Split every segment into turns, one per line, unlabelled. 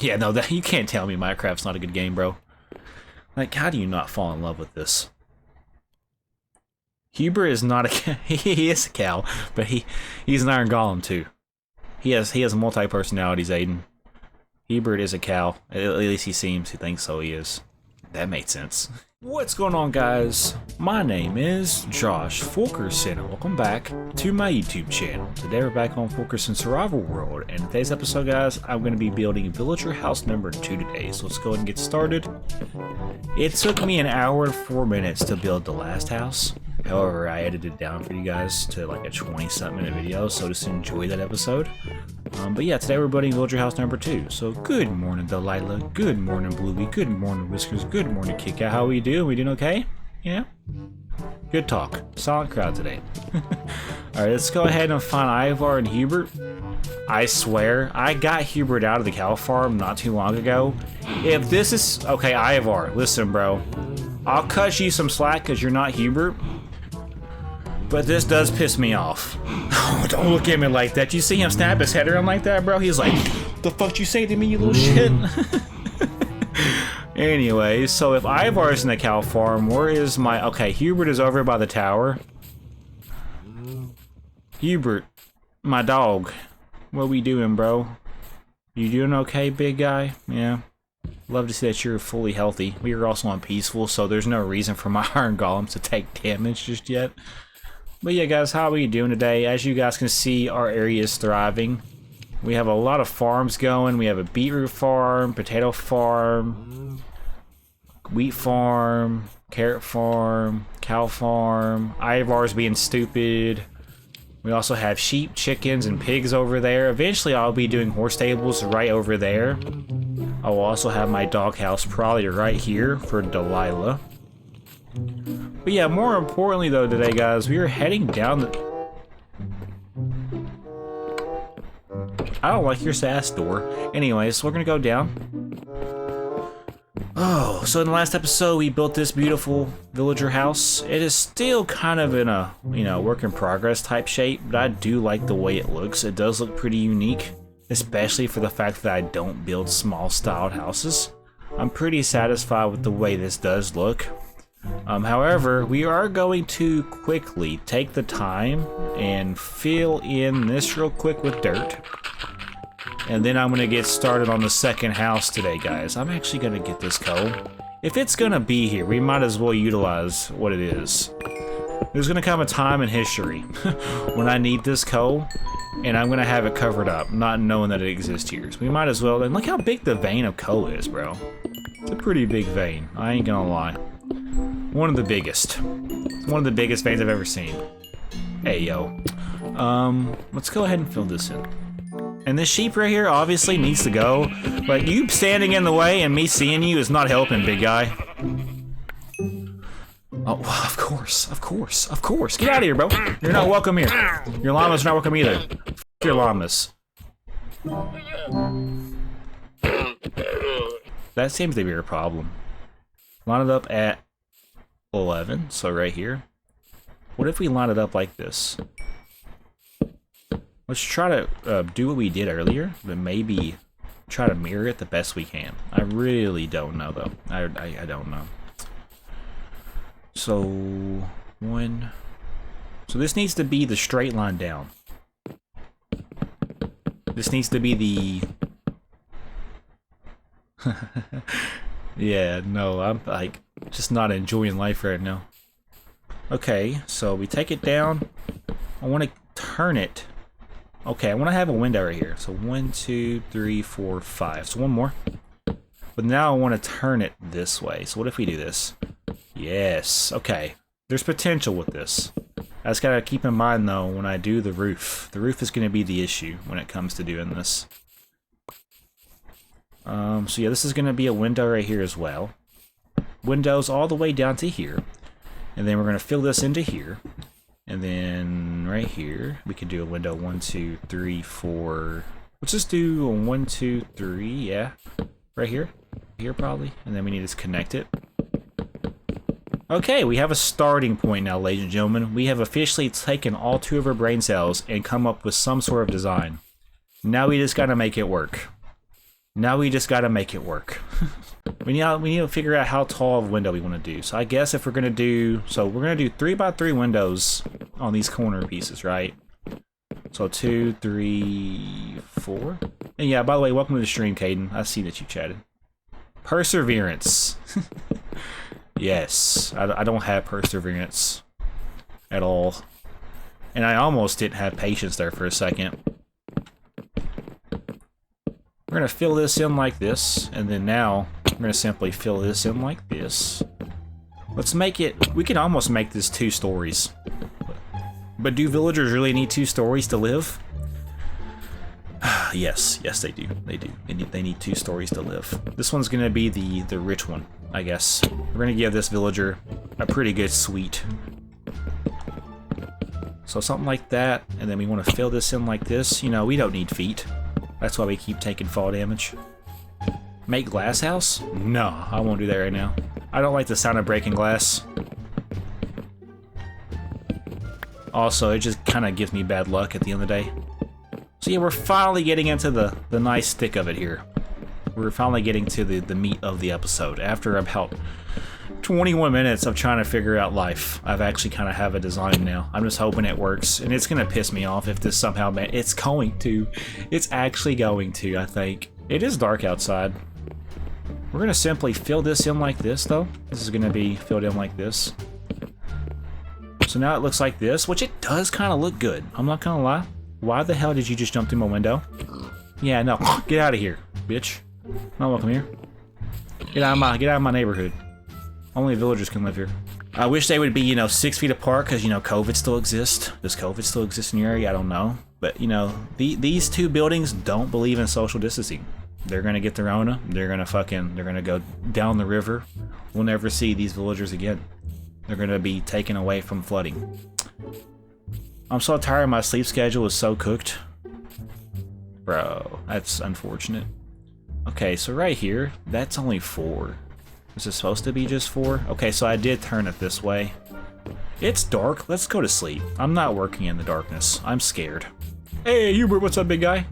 Yeah, no, that you can't tell me Minecraft's not a good game, bro. Like, how do you not fall in love with this? Huber is not a he is a cow, but he's an iron golem too. He has multi personalities, Aiden. Hubert is a cow. At least he thinks so. He is. That made sense. What's going on, guys? My name is Josh Fulkerson, and welcome back to my YouTube channel. Today we're back on Fulkerson's Survival World, and in today's episode, guys, I'm going to be building villager house number 2 today. So let's go ahead and get started. It took me an hour and 4 minutes to build the last house. However, I edited it down for you guys to like a 20-something minute video, so just enjoy that episode. But yeah, today we're building villager house number 2. So good morning, Delilah. Good morning, Bluey. Good morning, Whiskers. Good morning, Kika. How we doing? We doing okay? Yeah? Good talk. Solid crowd today. Alright, let's go ahead and find Ivar and Hubert. I swear, I got Hubert out of the cow farm not too long ago. If this is... Okay, Ivar, listen, bro. I'll cut you some slack because you're not Hubert. But this does piss me off. Oh, don't look at me like that. You see him snap his head around like that, bro? He's like, the fuck you say to me, you little shit? Anyway, so if Ivar's in the cow farm, where is my... Okay, Hubert is over by the tower. Hubert, my dog. What we doing, bro? You doing okay, big guy? Yeah. Love to see that you're fully healthy. We are also on peaceful, so there's no reason for my iron golems to take damage just yet. But yeah, guys, how are we doing today? As you guys can see, our area is thriving. We have a lot of farms going. We have a beetroot farm, potato farm, wheat farm, carrot farm, cow farm. Ivar's being stupid. We also have sheep, chickens, and pigs over there. Eventually, I'll be doing horse stables right over there. I will also have my doghouse probably right here for Delilah. But yeah, more importantly though today, guys, we are heading down the... I don't like your sass door. Anyways, we're gonna go down. Oh, so in the last episode we built this beautiful villager house. It is still kind of in a, you know, work in progress type shape, but I do like the way it looks. It does look pretty unique, especially for the fact that I don't build small styled houses. I'm pretty satisfied with the way this does look. However, we are going to quickly take the time and fill in this real quick with dirt. And then I'm going to get started on the second house today, guys. I'm actually going to get this coal. If it's going to be here, we might as well utilize what it is. There's going to come a time in history when I need this coal, and I'm going to have it covered up, not knowing that it exists here. So we might as well. And look how big the vein of coal is, bro. It's a pretty big vein. I ain't going to lie. One of the biggest. One of the biggest veins I've ever seen. Hey, yo. Let's go ahead and fill this in. And this sheep right here obviously needs to go. But you standing in the way and me seeing you is not helping, big guy. Oh, of course, of course, of course. Get out of here, bro. You're not welcome here. Your llamas are not welcome either. F your llamas. That seems to be a problem. Line it up at 11, so right here. What if we line it up like this? Let's try to do what we did earlier, but maybe try to mirror it the best we can. I really don't know, though. I don't know. So, one... So this needs to be the straight line down. This needs to be the... Yeah, no, I'm like just not enjoying life right now. Okay, so we take it down. I want to turn it. Okay, I want to have a window right here. So 1, 2, 3, 4, 5. So one more. But now I want to turn it this way. So what if we do this? Yes. Okay. There's potential with this. I just gotta keep in mind though when I do the roof. The roof is going to be the issue when it comes to doing this. So yeah, this is going to be a window right here as well. Windows all the way down to here. And then we're going to fill this into here. And then right here, we can do a window 1, 2, 3, 4. Let's just do a 1, 2, 3, yeah. Right here. Here probably. And then we need to connect it. Okay, we have a starting point now, ladies and gentlemen. We have officially taken all 2 of our brain cells and come up with some sort of design. Now we just got to make it work. Now we just gotta make it work. we need to figure out how tall of a window we want to do. So I guess if we're gonna do, so we're gonna do 3x3 windows on these corner pieces, right? So 2, 3, 4. And yeah, by the way, welcome to the stream, Caden. I see that you chatted. Perseverance. Yes, I don't have perseverance at all. And I almost didn't have patience there for a second. We're gonna fill this in like this, and then now we're gonna simply fill this in like this. Let's make it, we can almost make this 2 stories. But do villagers really need 2 stories to live? Yes, they do. They need 2 stories to live. This one's gonna be the rich one, I guess. We're gonna give this villager a pretty good suite. So something like that, and then we want to fill this in like this. You know, we don't need feet. That's why we keep taking fall damage. Make glass house? No, I won't do that right now. I don't like the sound of breaking glass. Also, it just kind of gives me bad luck at the end of the day. So yeah, we're finally getting into the nice thick of it here. We're finally getting to the meat of the episode. After about 21 minutes of trying to figure out life, I've actually kind of have a design now. I'm just hoping it works, and it's gonna piss me off if this somehow, it's going to. It's actually going to, I think. It is dark outside. We're gonna simply fill this in like this, though. This is gonna be filled in like this. So now it looks like this, which it does kind of look good. I'm not gonna lie. Why the hell did you just jump through my window? Yeah, no, get out of here, bitch. Not welcome here. Get out of my neighborhood. Only villagers can live here. I wish they would be, you know, 6 feet apart because, you know, COVID still exists. Does COVID still exist in your area? I don't know. But, you know, these 2 buildings don't believe in social distancing. They're gonna get the Rona. They're gonna go down the river. We'll never see these villagers again. They're gonna be taken away from flooding. I'm so tired. My sleep schedule is so cooked. Bro, that's unfortunate. Okay, so right here, that's only 4. Is it supposed to be just 4? Okay, so I did turn it this way. It's dark. Let's go to sleep. I'm not working in the darkness. I'm scared. Hey, Hubert, what's up, big guy?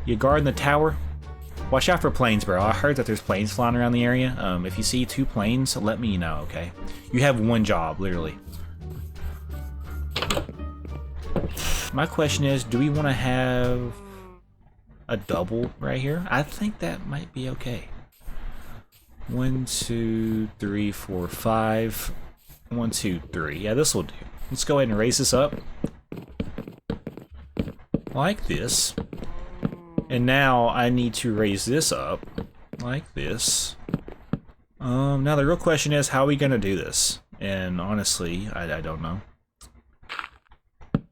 You guarding the tower? Watch out for planes, bro. I heard that there's planes flying around the area. If you see 2 planes, let me know, okay? You have 1 job, literally. My question is, do we want to have a double right here? I think that might be okay. 1, 2, 3, 4, 5. 1, 2, 3. Yeah, this will do. Let's go ahead and raise this up. Like this. And now I need to raise this up. Like this. Now the real question is, how are we going to do this? And honestly, I don't know.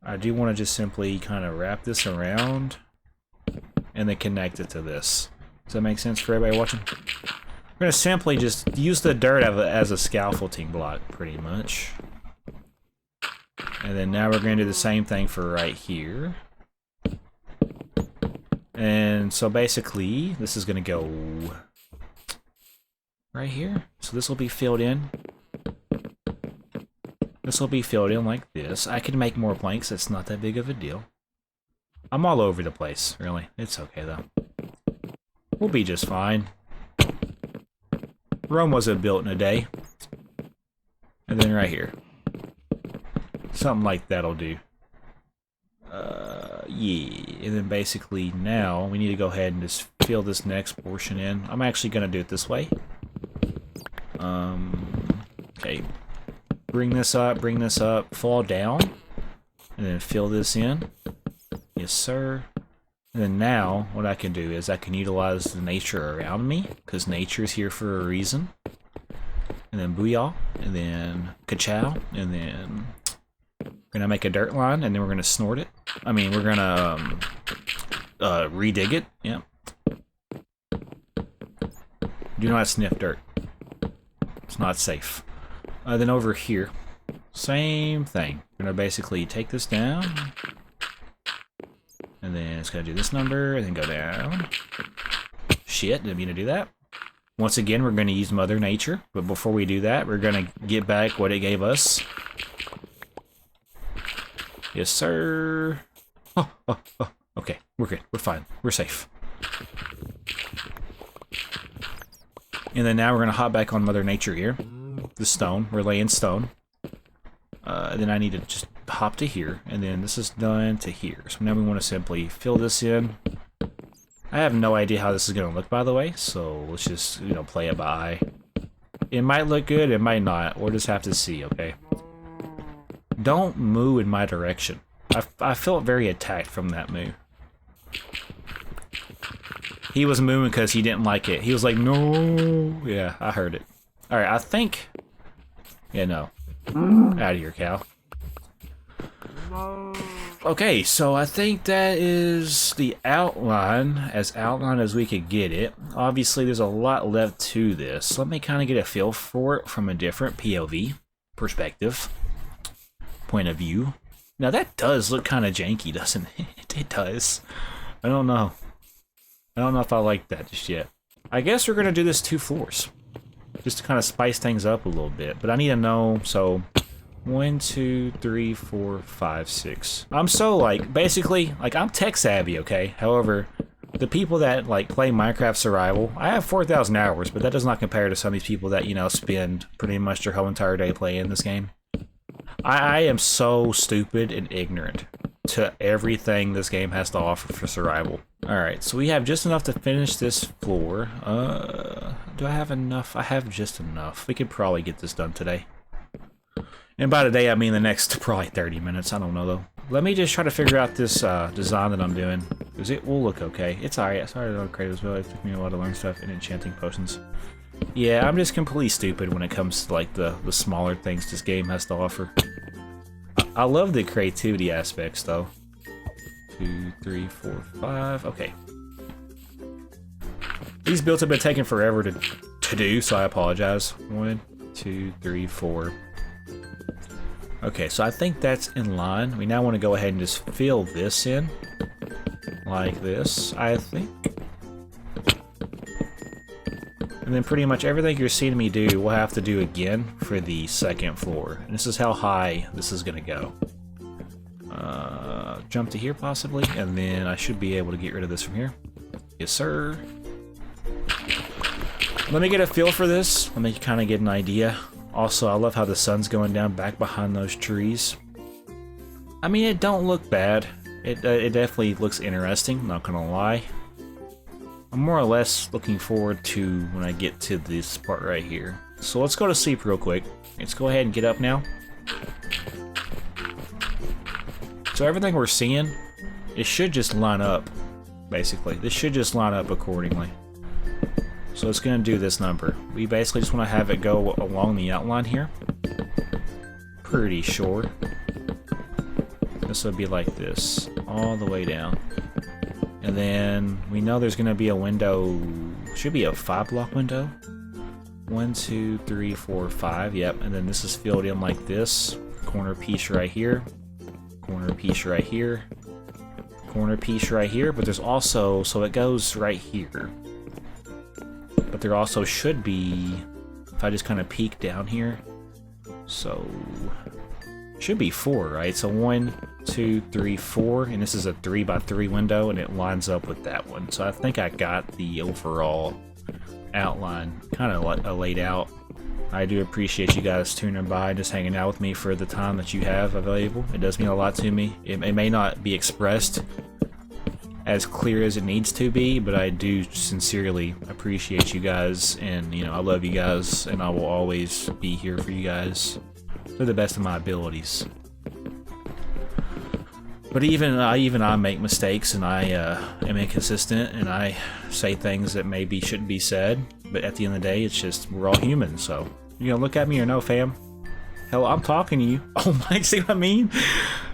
I do want to just simply kind of wrap this around and then connect it to this. Does that make sense for everybody watching? We're going to simply just use the dirt as a scaffolding block, pretty much. And then now we're going to do the same thing for right here. And so basically, this is going to go right here. So this will be filled in. This will be filled in like this. I can make more planks. It's not that big of a deal. I'm all over the place, really. It's okay, though. We'll be just fine. Rome wasn't built in a day. And then right here. Something like that'll do. Yeah. And then basically now, we need to go ahead and just fill this next portion in. I'm actually going to do it this way. Okay. Bring this up, fall down, and then fill this in. Yes, sir. And then now, what I can do is I can utilize the nature around me, because nature is here for a reason. And then booyah, and then ka-chow, and then we're gonna make a dirt line, and then we're gonna snort it. I mean, we're gonna re-dig it. Yep. Do not sniff dirt. It's not safe. Then over here, same thing. We're gonna basically take this down, and then it's gonna do this number, and then go down. Shit, didn't mean to do that. Once again, we're gonna use Mother Nature, but before we do that, we're gonna get back what it gave us. Yes, sir. Oh, okay, we're good. We're fine. We're safe. And then now we're gonna hop back on Mother Nature here. The stone, we're laying stone. Then I need to just hop to here, and then this is done to here. So now we want to simply fill this in. I have no idea how this is gonna look, by the way, so let's just, you know, play it by eye. It might look good, it might not. We'll just have to see, okay? Don't moo in my direction. I felt very attacked from that moo. He was mooing because he didn't like it. He was like, no. Yeah, I heard it. Alright, I think... Yeah, no. Out of here, cow. Okay, so I think that is the outline, as outlined as we could get it. Obviously, there's a lot left to this. Let me kind of get a feel for it from a different POV perspective, point of view. Now, that does look kind of janky, doesn't it? It does. I don't know. I don't know if I like that just yet. I guess we're going to do this 2 floors, just to kind of spice things up a little bit. But I need to know, so... 1, 2, 3, 4, 5, 6. I'm so, like, basically, like, I'm tech savvy, okay? However, the people that, like, play Minecraft Survival, I have 4,000 hours, but that does not compare to some of these people that, you know, spend pretty much their whole entire day playing this game. I am so stupid and ignorant to everything this game has to offer for survival. Alright, so we have just enough to finish this floor. Do I have enough? I have just enough. We could probably get this done today. And by today, I mean the next probably 30 minutes. I don't know, though. Let me just try to figure out this design that I'm doing, because it will look okay. It's alright. I started on creative as well. It took me a while to learn stuff and enchanting potions. Yeah, I'm just completely stupid when it comes to, like, the smaller things this game has to offer. I love the creativity aspects, though. 2, 3, 4, 5. Okay. These builds have been taking forever to do, so I apologize. 1, 2, 3, 4. Okay, so I think that's in line. We now want to go ahead and just fill this in. Like this, I think. And then pretty much everything you're seeing me do, we'll have to do again for the second floor. And this is how high this is going to go. Jump to here, possibly. And then I should be able to get rid of this from here. Yes, sir. Let me get a feel for this. Let me kind of get an idea. Also, I love how the sun's going down back behind those trees. I mean, it don't look bad. It definitely looks interesting, not gonna lie. I'm more or less looking forward to when I get to this part right here. So let's go to sleep real quick. Let's go ahead and get up now. So everything we're seeing, it should just line up, basically. This should just line up accordingly. So it's going to do this number. We basically just want to have it go along the outline here. Pretty sure. This would be like this, all the way down. And then we know there's going to be a window, should be a 5-block window. 1, 2, 3, 4, 5, yep. And then this is filled in like this. Corner piece right here. Corner piece right here. Corner piece right here. But there's also, so it goes right here. But there also should be, if I just kind of peek down here, so should be 4, right? So 1, 2, 3, 4, and this is a 3x3 window, and it lines up with that one. So I think I got the overall outline kind of laid out. I do appreciate you guys tuning by and just hanging out with me for the time that you have available. It does mean a lot to me. It may not be expressed as clear as it needs to be, but I do sincerely appreciate you guys, and you know, I love you guys, and I will always be here for you guys to the best of my abilities. But even I make mistakes, and I am inconsistent, and I say things that maybe shouldn't be said, but at the end of the day, it's just, we're all human, so you gonna look at me or no, fam? Hell, I'm talking to you. Oh my, see what I mean?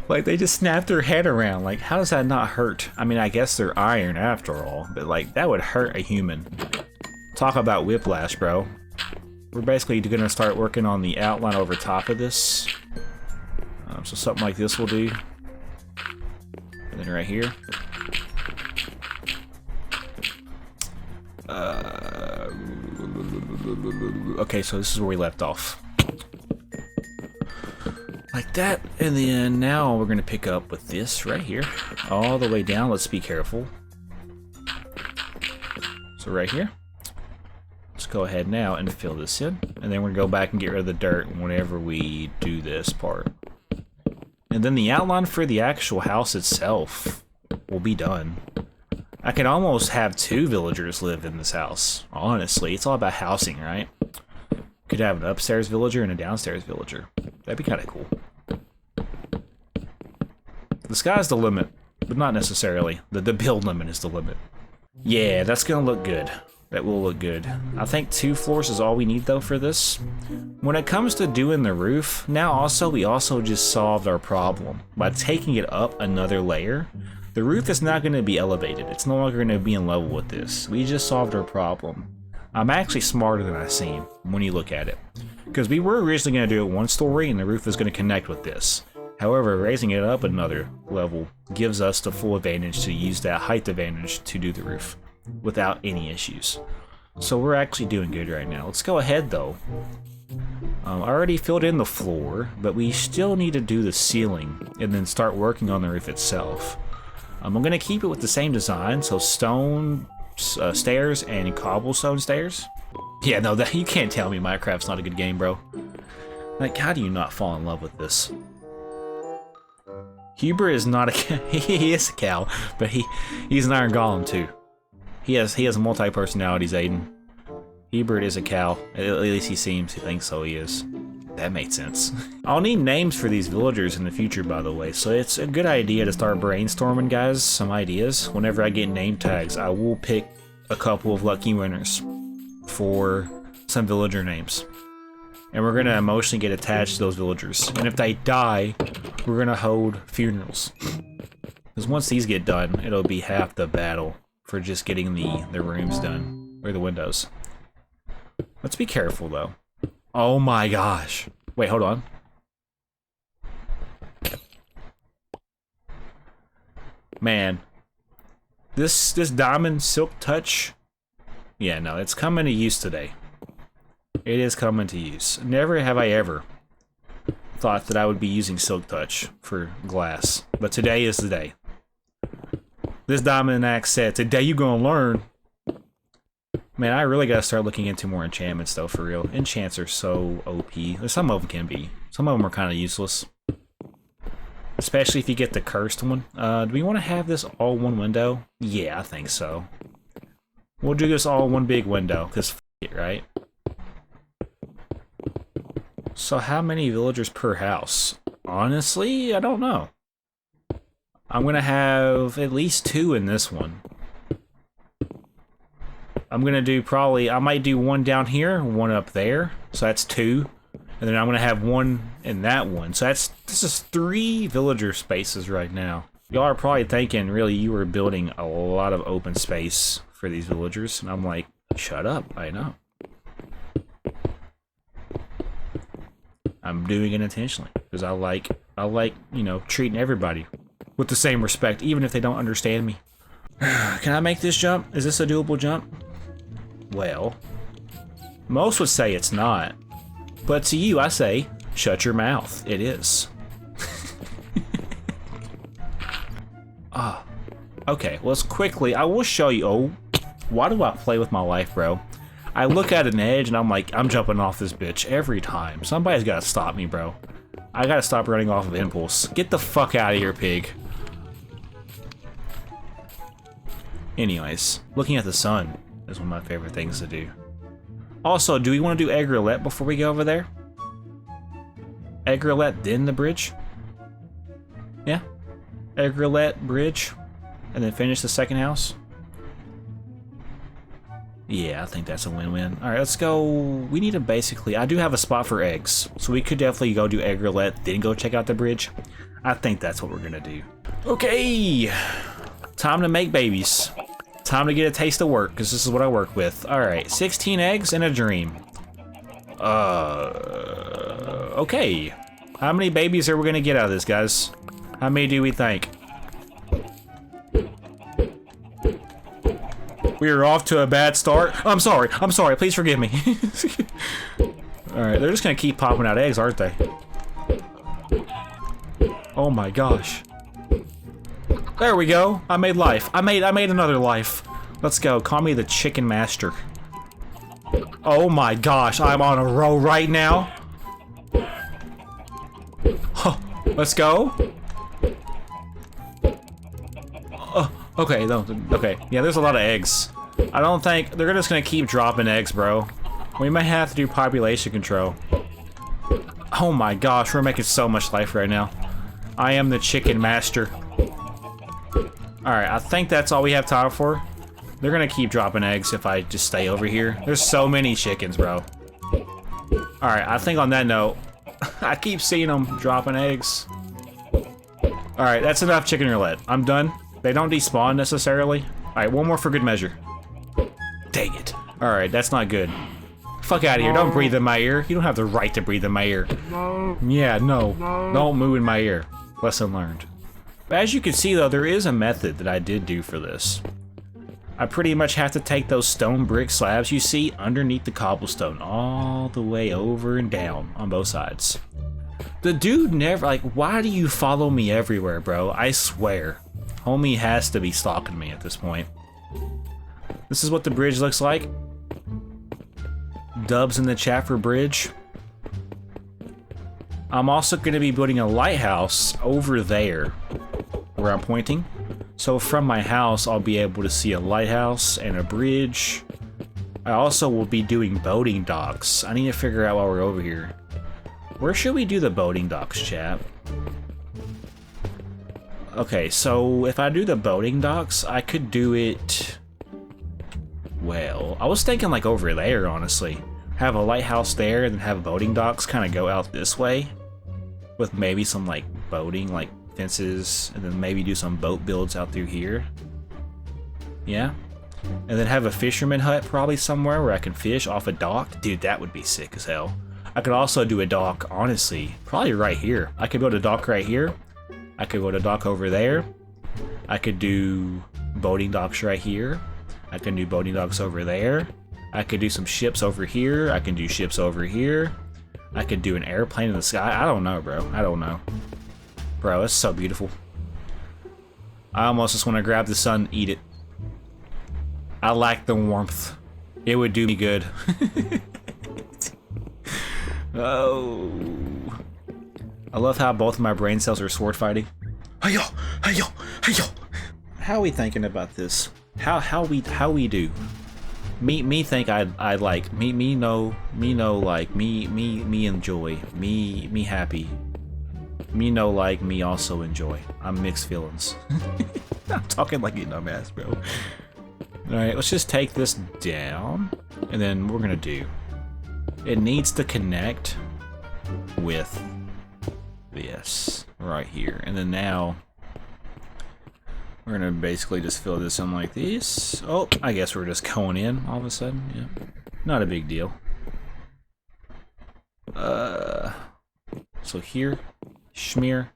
Like, they just snapped their head around. Like, how does that not hurt? I mean, I guess they're iron after all, but like, that would hurt a human. Talk about whiplash, bro. We're basically gonna start working on the outline over top of this. So something like this will do. And then right here. Okay, so this is where we left off. Like that, and then now we're gonna pick up with this right here, all the way down. Let's be careful. So right here, let's go ahead now and fill this in. And then we're gonna go back and get rid of the dirt whenever we do this part. And then the outline for the actual house itself will be done. I could almost have 2 villagers live in this house. Honestly, it's all about housing, right? Could have an upstairs villager and a downstairs villager. That'd be kind of cool. The sky's the limit, but not necessarily. The build limit is the limit. Yeah, that's gonna look good. That will look good. I think 2 floors is all we need though for this. When it comes to doing the roof, now we also just solved our problem. By taking it up another layer, the roof is not gonna be elevated. It's no longer gonna be in level with this. We just solved our problem. I'm actually smarter than I seem when you look at it. Because we were originally gonna do it 1 story and the roof is gonna connect with this. However, raising it up another level gives us the full advantage to use that height advantage to do the roof without any issues. So we're actually doing good right now. Let's go ahead though. I already filled in the floor, but we still need to do the ceiling and then start working on the roof itself. I'm going to keep it with the same design, so stone stairs and cobblestone stairs. Yeah, no, that you can't tell me Minecraft's not a good game, bro. Like, how do you not fall in love with this? Hubert is not a cow. He is a cow, but he's an iron golem too. He has multi-personalities, Aiden. Hubert is a cow. At least he seems. He thinks so. He is. That made sense. I'll need names for these villagers in the future, by the way, so it's a good idea to start brainstorming, guys, some ideas. Whenever I get name tags, I will pick a couple of lucky winners for some villager names. And we're gonna emotionally get attached to those villagers. And if they die, we're gonna hold funerals. Because once these get done, it'll be half the battle for just getting the rooms done. Or the windows. Let's be careful, though. Oh my gosh. Wait, hold on. Man. This diamond silk touch. Yeah, no, it's coming to use today. It is coming to use. Never have I ever thought that I would be using silk touch for glass. But today is the day. This diamond axe said, today you gonna learn. Man, I really gotta start looking into more enchantments though, for real. Enchants are so OP. Some of them can be. Some of them are kind of useless. Especially if you get the cursed one. Do we want to have this all one window? Yeah, I think so. We'll do this all one big window, because f it, right? So how many villagers per house? Honestly, I don't know. I'm gonna have at least 2 in this one. I'm gonna do I might do 1 down here, 1 up there. So that's 2. And then I'm gonna have 1 in that one. So this is 3 villager spaces right now. Y'all are probably thinking, really, you were building a lot of open space for these villagers. And I'm like, shut up, I know. I'm doing it intentionally. Because I like, you know, treating everybody with the same respect, even if they don't understand me. Can I make this jump? Is this a doable jump? Well, most would say it's not. But to you, I say, shut your mouth. It is. Okay, let's quickly, I will show you. Oh, why do I play with my life, bro? I look at an edge and I'm like, I'm jumping off this bitch every time. Somebody's gotta stop me, bro. I gotta stop running off of impulse. Get the fuck out of here, pig. Anyways, looking at the sun is one of my favorite things to do. Also, do we want to do egg roulette before we go over there? Egg roulette, then the bridge? Yeah. Egg roulette, bridge, and then finish the second house? Yeah, I think that's a win-win. Alright, let's go. We need to basically... I do have a spot for eggs, so we could definitely go do egg roulette, then go check out the bridge. I think that's what we're gonna do. Okay! Time to make babies. Time to get a taste of work, because this is what I work with. Alright, 16 eggs and a dream. Okay. How many babies are we gonna get out of this, guys? How many do we think? We are off to a bad start. I'm sorry, please forgive me. Alright, they're just gonna keep popping out eggs, aren't they? Oh my gosh. There we go. I made life. I made another life. Let's go. Call me the chicken master. Oh my gosh, I'm on a roll right now. Huh, let's go. Okay, no, okay. Yeah, there's a lot of eggs. I don't think they're just gonna keep dropping eggs, bro. We might have to do population control. Oh my gosh, we're making so much life right now. I am the chicken master. Alright, I think that's all we have time for. They're gonna keep dropping eggs if I just stay over here. There's so many chickens, bro. Alright, I think on that note, I keep seeing them dropping eggs. Alright, that's enough chicken roulette. I'm done. They don't despawn necessarily. Alright, one more for good measure. Dang it. Alright, that's not good. Fuck out of here. Don't breathe in my ear. You don't have the right to breathe in my ear. Yeah, no. Don't move in my ear. Lesson learned. But as you can see, though, there is a method that I did do for this. I pretty much have to take those stone brick slabs you see underneath the cobblestone all the way over and down on both sides. The dude never, like, why do you follow me everywhere, bro? I swear. Homie has to be stalking me at this point. This is what the bridge looks like. Dubs in the chat for bridge. I'm also going to be building a lighthouse over there where I'm pointing. So from my house, I'll be able to see a lighthouse and a bridge. I also will be doing boating docks. I need to figure out while we're over here. Where should we do the boating docks, chat? Okay, so if I do the boating docks, I could do it... Well, I was thinking like over there, honestly. Have a lighthouse there and then have boating docks kind of go out this way. With maybe some like boating, like fences, and then maybe do some boat builds out through here. Yeah. And then have a fisherman hut probably somewhere where I can fish off a dock. Dude, that would be sick as hell. I could also do a dock, honestly, probably right here. I could build a dock right here. I could build a dock over there. I could do boating docks right here. I can do boating docks over there. I could do some ships over here. I can do ships over here. I could do an airplane in the sky. I don't know, bro. I don't know. Bro, it's so beautiful. I almost just want to grab the sun and eat it. I like the warmth. It would do me good. Oh. I love how both of my brain cells are sword fighting. Hey-yo! Hey-yo! Hey-yo! How are we thinking about this? How we do? Me think I like me know like me enjoy me happy. Me know like me also enjoy. I'm mixed feelings. I'm talking like a dumbass, bro. Alright, let's just take this down. And then we're gonna do. It needs to connect with this right here. And then now we're gonna basically just fill this in like this. Oh, I guess we're just going in all of a sudden. Yeah, not a big deal. So here, schmear.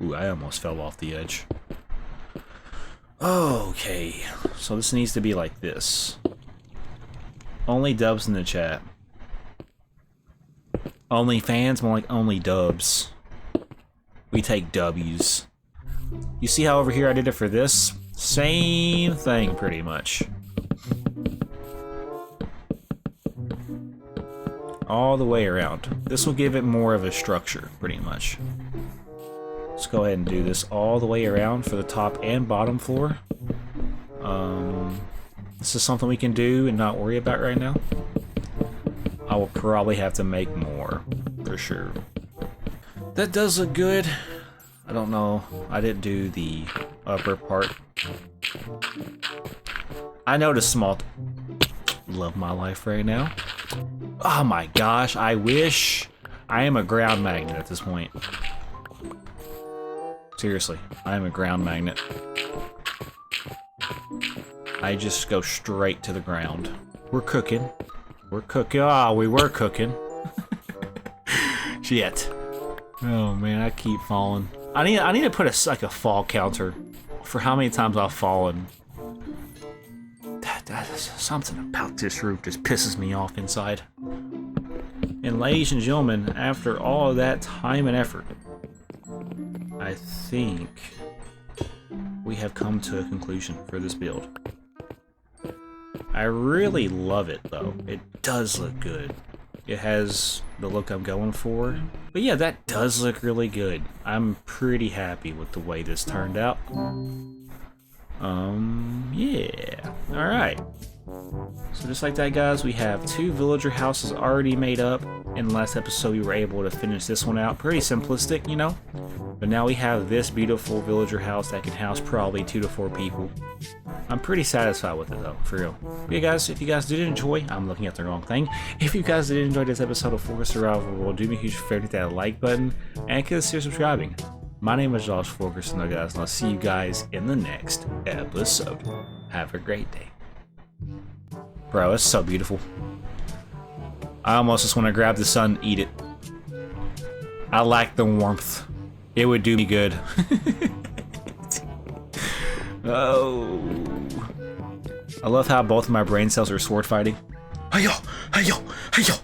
Ooh, I almost fell off the edge. Okay, so this needs to be like this. Only dubs in the chat. Only fans, more like only dubs. We take W's. You see how over here I did it for this? Same thing, pretty much. All the way around. This will give it more of a structure, pretty much. Let's go ahead and do this all the way around for the top and bottom floor. This is something we can do and not worry about right now. I will probably have to make more, for sure. That does look good. I don't know. I didn't do the upper part. I noticed small... Love my life right now. Oh my gosh, I wish I am a ground magnet at this point. Seriously, I am a ground magnet. I just go straight to the ground. We're cooking. We're cooking. Ah, we were cooking. Shit. Oh man, I keep falling. I need to put like a fall counter for how many times I've fallen. That is something about this roof just pisses me off inside. And ladies and gentlemen, after all of that time and effort, I think we have come to a conclusion for this build. I really love it, though. It does look good. It has the look I'm going for. But yeah, that does look really good. I'm pretty happy with the way this turned out. Yeah. Alright. So just like that, guys, we have 2 villager houses already made up. In the last episode, we were able to finish this one out. Pretty simplistic, you know? But now we have this beautiful villager house that can house probably 2 to 4 people. I'm pretty satisfied with it, though, for real. But yeah, guys, if you guys did enjoy, I'm looking at the wrong thing. If you guys did enjoy this episode of Forker Survival World, do me a huge favor to hit that like button and consider subscribing. My name is Josh Forkerson, guys, and I'll see you guys in the next episode. Have a great day. Bro, it's so beautiful. I almost just want to grab the sun and eat it. I like the warmth. It would do me good. Oh. I love how both of my brain cells are sword fighting. Hey yo! Hey yo! Hey yo!